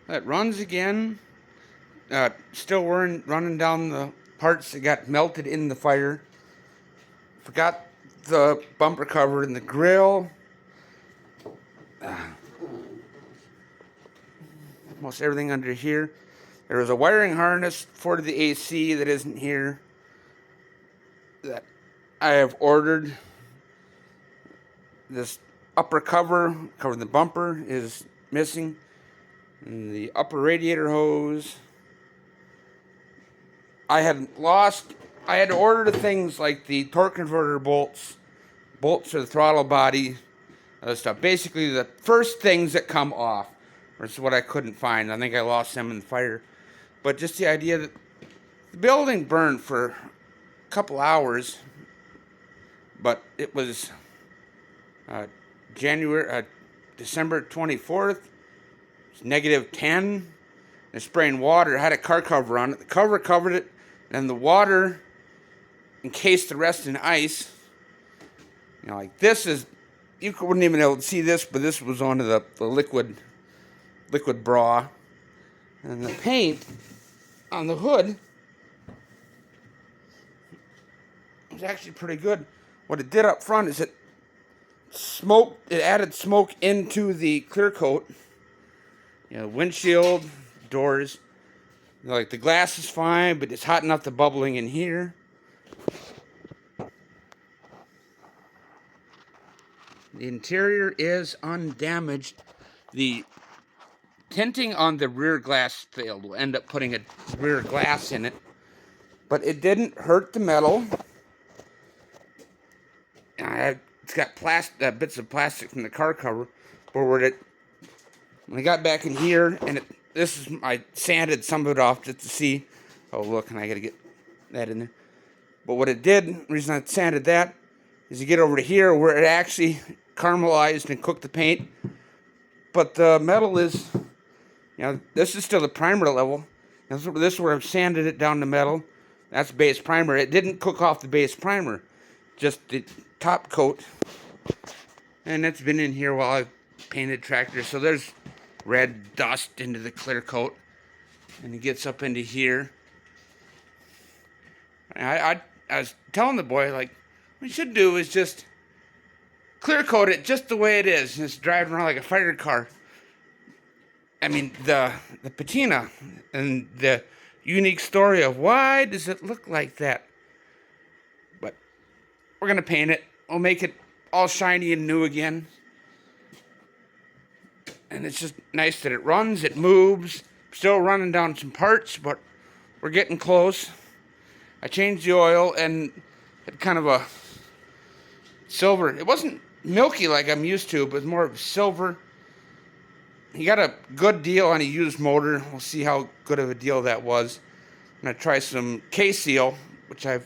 That runs again. Still running down the parts that got melted in the fire. Forgot the bumper cover and the grill. Almost everything under here. There was a wiring harness for the AC that isn't here, that I have ordered. This upper cover, covering the bumper, is missing. And the upper radiator hose. I had to order the things like the torque converter bolts for the throttle body, other stuff. Basically, the first things that come off, which is what I couldn't find. I think I lost them in the fire. But just the idea that the building burned for a couple hours, but it was December 24th. It's -10. They're spraying water. It had a car cover on it. The cover covered it, and the water encased the rest in ice. You know, like this is, you wouldn't even be able to see this, but this was onto the liquid bra. And the paint on the hood was actually pretty good. What it did up front is it added smoke into the clear coat. You know, windshield, doors. You know, like the glass is fine, but it's hot enough to bubbling in here. The interior is undamaged. The tinting on the rear glass failed. We'll end up putting a rear glass in it. But it didn't hurt the metal. It's got bits of plastic from the car cover. But when I got back in here, and I sanded some of it off just to see. Oh, look, and I gotta get that in there. But what it did, the reason I sanded that, is you get over to here where it actually caramelized and cooked the paint. But the metal is, this is still the primer level. This is where I've sanded it down to metal. That's base primer. It didn't cook off the base primer, just the top coat. And that's been in here while I've painted tractors. So there's red dust into the clear coat. And it gets up into here. I was telling the boy, like, what you should do is just clear coat it just the way it is. Just driving around like a fire car. I mean, the patina and the unique story of why does it look like that. But we're going to paint it. We'll make it all shiny and new again. And it's just nice that it runs, it moves. Still running down some parts, but we're getting close. I changed the oil and had kind of a silver. It wasn't milky like I'm used to, but more of silver. He got a good deal on a used motor. We'll see how good of a deal that was. I'm going to try some K-Seal, which I've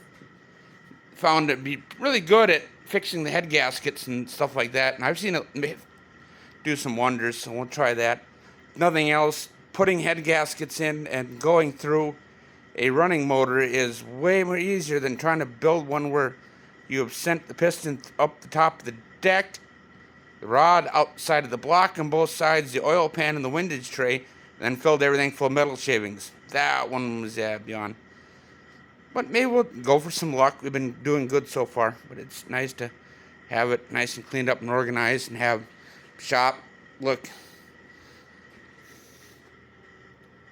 found to be really good at fixing the head gaskets and stuff like that. And I've seen it do some wonders, so we'll try that. Nothing else. Putting head gaskets in and going through a running motor is way more easier than trying to build one where you have sent the piston up the top of the deck, the rod outside of the block on both sides, the oil pan and the windage tray, and then filled everything full of metal shavings. That one was beyond. But maybe we'll go for some luck. We've been doing good so far, but it's nice to have it nice and cleaned up and organized and have shop look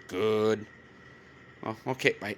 good. Oh, okay, bye.